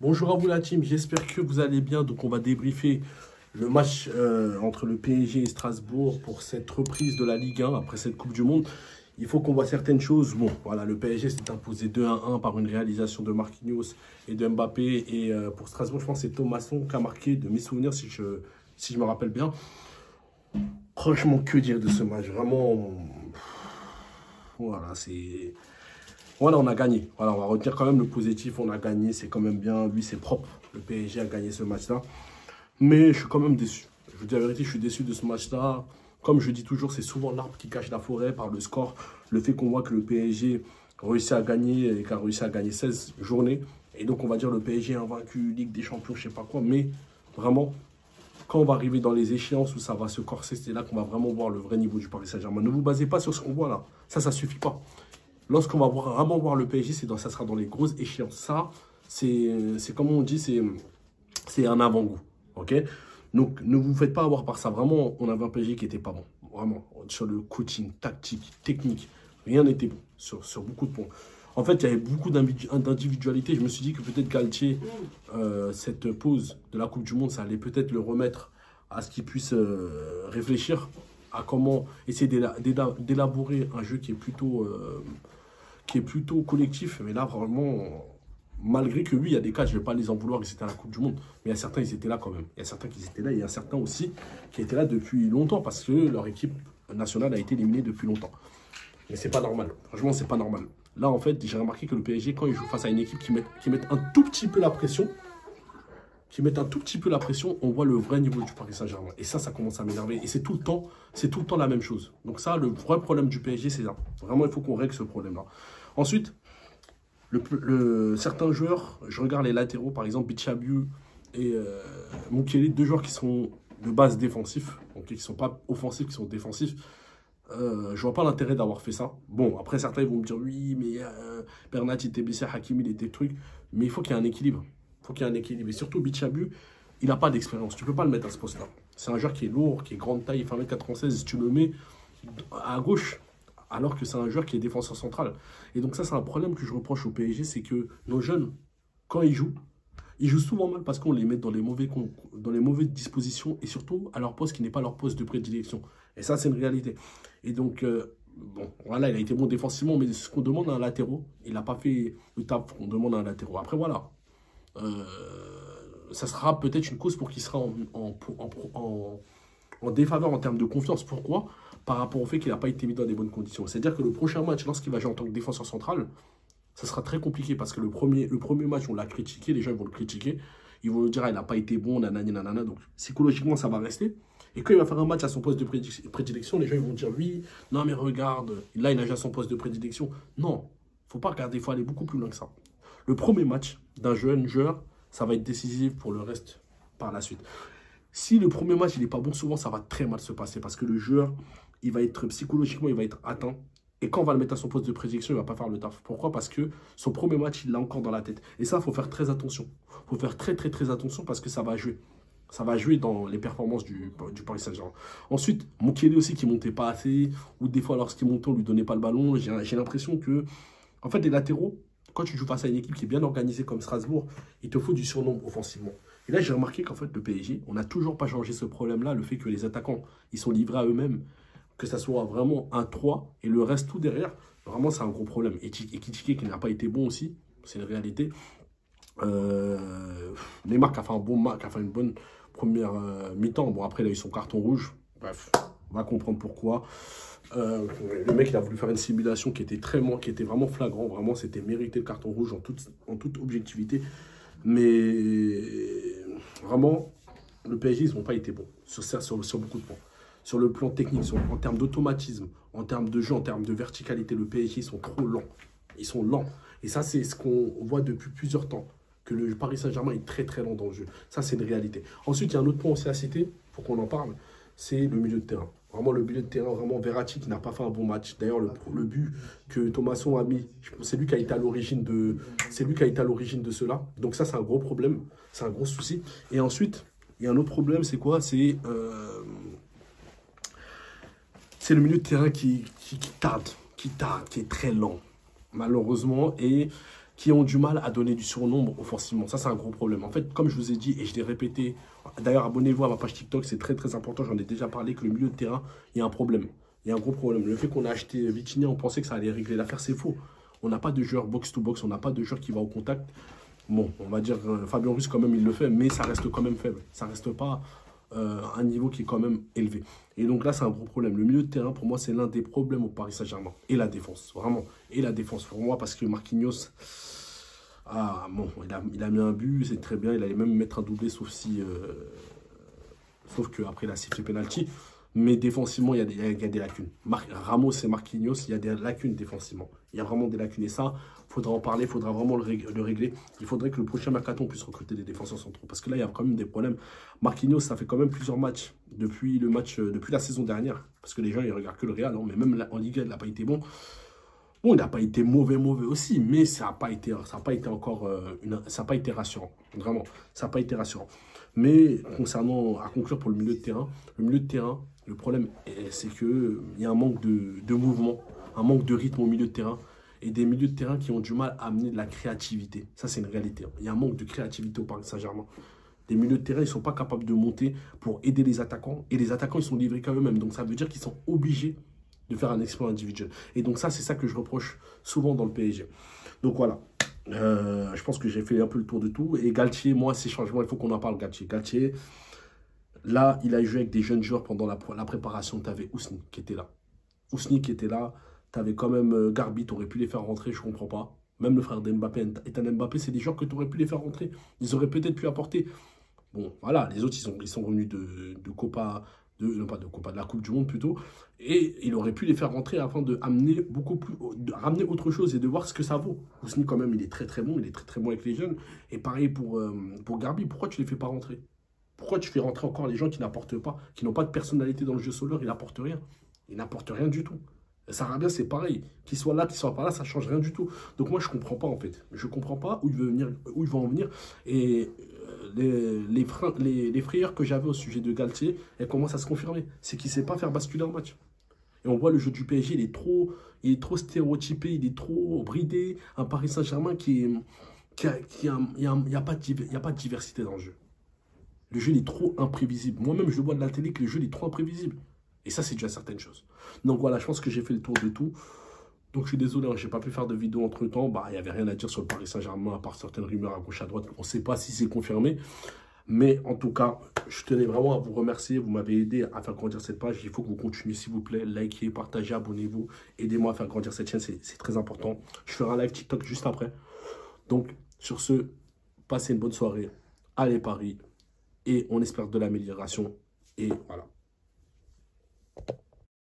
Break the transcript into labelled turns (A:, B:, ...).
A: Bonjour à vous la team, j'espère que vous allez bien. Donc on va débriefer le match entre le PSG et Strasbourg pour cette reprise de la Ligue 1 après cette Coupe du Monde. Il faut qu'on voit certaines choses. Bon, voilà, le PSG s'est imposé 2-1 par une réalisation de Marquinhos et de Mbappé. Et pour Strasbourg, je pense que c'est Thomasson qui a marqué, de mes souvenirs, si je me rappelle bien. Franchement, que dire de ce match? Vraiment, voilà, c'est... Voilà, on a gagné. Voilà, on va retenir quand même le positif. On a gagné, c'est quand même bien. Lui, c'est propre. Le PSG a gagné ce match-là. Mais je suis quand même déçu. Je vous dis la vérité, je suis déçu de ce match-là. Comme je dis toujours, c'est souvent l'arbre qui cache la forêt par le score. Le fait qu'on voit que le PSG réussit à gagner et qu'a réussi à gagner 16 journées. Et donc, on va dire le PSG invaincu, Ligue des Champions, je sais pas quoi. Mais vraiment, quand on va arriver dans les échéances où ça va se corser, c'est là qu'on va vraiment voir le vrai niveau du Paris Saint-Germain. Ne vous basez pas sur ce qu'on voit là. Ça suffit pas. Lorsqu'on va vraiment voir le PSG, ça sera dans les grosses échéances. Ça, c'est comme on dit, c'est un avant-goût. Ok? Donc, ne vous faites pas avoir par ça. Vraiment, on avait un PSG qui n'était pas bon. Vraiment, sur le coaching, tactique, technique, rien n'était bon sur beaucoup de points. En fait, il y avait beaucoup d'individualité. Je me suis dit que peut-être Galtier, cette pause de la Coupe du Monde, ça allait peut-être le remettre à ce qu'il puisse réfléchir à comment essayer d'élaborer un jeu qui est plutôt collectif. Mais là, vraiment, malgré que oui, il y a des cas, je ne vais pas les en vouloir, ils étaient à la Coupe du Monde. Mais il y a certains, ils étaient là quand même. Il y a certains qui étaient là. Et il y a certains aussi qui étaient là depuis longtemps parce que leur équipe nationale a été éliminée depuis longtemps. Mais c'est pas normal. Franchement, c'est pas normal. Là, en fait, j'ai remarqué que le PSG, quand il joue face à une équipe qui met un tout petit peu la pression, on voit le vrai niveau du Paris Saint-Germain. Et ça commence à m'énerver. Et c'est tout le temps la même chose. Donc ça, le vrai problème du PSG, c'est ça. Vraiment, il faut qu'on règle ce problème-là. Ensuite, certains joueurs, je regarde les latéraux, par exemple, Bichabiu et Mukele, deux joueurs qui sont de base défensifs, donc qui ne sont pas offensifs, qui sont défensifs. Je vois pas l'intérêt d'avoir fait ça. Bon, après, certains ils vont me dire, oui, mais Bernat, il était blessé, Hakimi, il était truc. Mais il faut qu'il y ait un équilibre. Il faut qu'il y ait un équilibre. Et surtout, Bichabu, il n'a pas d'expérience. Tu ne peux pas le mettre à ce poste-là. C'est un joueur qui est lourd, qui est grande taille, il fait 1m96. Si tu le mets à gauche, alors que c'est un joueur qui est défenseur central. Et donc ça, c'est un problème que je reproche au PSG, c'est que nos jeunes, quand ils jouent souvent mal parce qu'on les met dans les mauvaises dispositions et surtout à leur poste qui n'est pas leur poste de prédilection. Et ça, c'est une réalité. Et donc, bon, voilà, il a été bon défensivement, mais ce qu'on demande à un latéraux, il n'a pas fait le taf qu'on demande à un latéraux. Après, voilà. Ça sera peut-être une cause pour qu'il sera en défaveur en termes de confiance. Pourquoi? Par rapport au fait qu'il n'a pas été mis dans des bonnes conditions. C'est-à-dire que le prochain match, lorsqu'il va jouer en tant que défenseur central, ça sera très compliqué parce que le premier match, on l'a critiqué, les gens ils vont le critiquer. Ils vont dire, ah, il n'a pas été bon, nanani, nanana. Donc, psychologiquement, ça va rester. Et quand il va faire un match à son poste de prédilection, les gens ils vont dire, oui, non, mais regarde, là, il a déjà son poste de prédilection. Non, il ne faut pas regarder, il faut aller beaucoup plus loin que ça. Le premier match d'un jeune joueur, ça va être décisif pour le reste par la suite. Si le premier match, il n'est pas bon, souvent, ça va très mal se passer parce que le joueur, il va être psychologiquement, il va être atteint. Et quand on va le mettre à son poste de prédilection, il ne va pas faire le taf. Pourquoi? Parce que son premier match, il l'a encore dans la tête. Et ça, il faut faire très attention. Il faut faire très, très, très attention parce que ça va jouer. Ça va jouer dans les performances du Paris Saint-Germain. Ensuite, Mukele aussi qui ne montait pas assez. Ou des fois, lorsqu'il montait, on ne lui donnait pas le ballon. J'ai l'impression que, en fait, les latéraux, quand tu joues face à une équipe qui est bien organisée comme Strasbourg, il te faut du surnombre offensivement. Et là, j'ai remarqué qu'en fait, le PSG, on n'a toujours pas changé ce problème-là. Le fait que les attaquants, ils sont livrés à eux-mêmes. Que ça soit vraiment un 3 et le reste tout derrière, vraiment c'est un gros problème. Et Ekitike qui n'a pas été bon aussi, c'est une réalité. Neymar qui a fait un bon match, qui a fait une bonne première mi-temps. Bon, après, il a eu son carton rouge. Bref, on va comprendre pourquoi. Le mec, il a voulu faire une simulation qui était vraiment flagrant. Vraiment, c'était mérité le carton rouge en toute objectivité. Mais vraiment, le PSG, ils n'ont pas été bons sur beaucoup de points. Sur le plan technique, en termes d'automatisme, en termes de jeu, en termes de verticalité, le PSG, ils sont trop lents. Ils sont lents. Et ça, c'est ce qu'on voit depuis plusieurs temps. Que le Paris Saint-Germain est très, très lent dans le jeu. Ça, c'est une réalité. Ensuite, il y a un autre point aussi à citer, il faut qu'on en parle, c'est le milieu de terrain. Vraiment, le milieu de terrain, vraiment Verratti qui n'a pas fait un bon match. D'ailleurs, le but que Thomasson a mis, c'est lui qui a été à l'origine de cela. Donc ça, c'est un gros problème. C'est un gros souci. Et ensuite, il y a un autre problème, c'est quoi? C'est le milieu de terrain qui tarde, qui est très lent, malheureusement, et qui ont du mal à donner du surnombre offensivement. Ça, c'est un gros problème. En fait, comme je vous ai dit, et je l'ai répété, d'ailleurs, abonnez-vous à ma page TikTok, c'est très, très important. J'en ai déjà parlé, que le milieu de terrain, il y a un problème. Il y a un gros problème. Le fait qu'on a acheté Vitinha, on pensait que ça allait régler l'affaire, c'est faux. On n'a pas de joueur box-to-box, on n'a pas de joueur qui va au contact. Bon, on va dire, Fabien Ruiz, quand même, il le fait, mais ça reste quand même faible. Ça reste pas un niveau qui est quand même élevé. Et donc là, c'est un gros problème. Le milieu de terrain, pour moi, c'est l'un des problèmes au Paris Saint-Germain. Et la défense, vraiment. Et la défense, pour moi, parce que Marquinhos, ah, bon, il a mis un but, c'est très bien. Il allait même mettre un doublé, sauf qu'après, il a sifflé penalty. Mais défensivement, il y a des lacunes. Ramos et Marquinhos, il y a des lacunes défensivement. Il y a vraiment des lacunes. Et ça, il faudra en parler, il faudra vraiment le régler. Il faudrait que le prochain mercato puisse recruter des défenseurs centraux. Parce que là, il y a quand même des problèmes. Marquinhos, ça fait quand même plusieurs matchs depuis la saison dernière. Parce que les gens, ils regardent que le Real. Hein, mais même là, en Ligue 1, il n'a pas été bon. Bon, il n'a pas été mauvais aussi. Mais ça n'a pas été encore ça n'a pas été rassurant. Vraiment, ça n'a pas été rassurant. Mais à conclure pour le milieu de terrain, le problème, c'est qu'il y a un manque de mouvement, un manque de rythme au milieu de terrain et des milieux de terrain qui ont du mal à amener de la créativité. Ça, c'est une réalité. Il y a un manque de créativité au Paris Saint-Germain. Les milieux de terrain, ils ne sont pas capables de monter pour aider les attaquants. Et les attaquants, ils sont livrés qu'à eux-mêmes. Donc, ça veut dire qu'ils sont obligés de faire un exploit individuel. Et donc, ça, c'est ça que je reproche souvent dans le PSG. Donc, voilà. Je pense que j'ai fait un peu le tour de tout. Et Galtier, moi, ces changements, il faut qu'on en parle, Galtier. Galtier, là, il a joué avec des jeunes joueurs pendant la préparation. Tu avais Ousni qui était là. Ousni qui était là. Tu avais quand même Garbi, tu aurais pu les faire rentrer, je ne comprends pas. Même le frère d'Mbappé, Ethan Mbappé, c'est des joueurs que tu aurais pu les faire rentrer. Ils auraient peut-être pu apporter. Bon, voilà, les autres, ils sont venus de Copa, non pas de Copa, de la Coupe du Monde plutôt. Et il aurait pu les faire rentrer afin de amener ramener autre chose et de voir ce que ça vaut. Ousni, quand même, il est très très bon, il est très très bon avec les jeunes. Et pareil pour Garbi, pourquoi tu ne les fais pas rentrer? Pourquoi tu fais rentrer encore les gens qui n'apportent pas, qui n'ont pas de personnalité dans le jeu solo? Ils n'apportent rien. Ils n'apportent rien du tout. Sarabia, c'est pareil. Qu'il soit là, qu'il soit pas là, ça ne change rien du tout. Donc moi, je ne comprends pas en fait. Je ne comprends pas où il va en venir. Et les frayeurs que j'avais au sujet de Galtier, elles commencent à se confirmer. C'est qu'il ne sait pas faire basculer un match. Et on voit le jeu du PSG, il est trop stéréotypé, il est trop bridé. Un Paris Saint-Germain il n'y a pas de diversité dans le jeu. Le jeu il est trop imprévisible. Moi-même, je le vois de la télé que le jeu il est trop imprévisible. Et ça, c'est déjà certaines choses. Donc voilà, je pense que j'ai fait le tour de tout. Donc je suis désolé, hein, je n'ai pas pu faire de vidéo entre-temps. Bah, il n'y avait rien à dire sur le Paris Saint-Germain, à part certaines rumeurs à gauche, à droite. On ne sait pas si c'est confirmé. Mais en tout cas, je tenais vraiment à vous remercier. Vous m'avez aidé à faire grandir cette page. Il faut que vous continuiez, s'il vous plaît. Likez, partagez, abonnez-vous. Aidez-moi à faire grandir cette chaîne, c'est très important. Je ferai un live TikTok juste après. Donc, sur ce, passez une bonne soirée. Allez Paris. Et on espère de l'amélioration. Et voilà.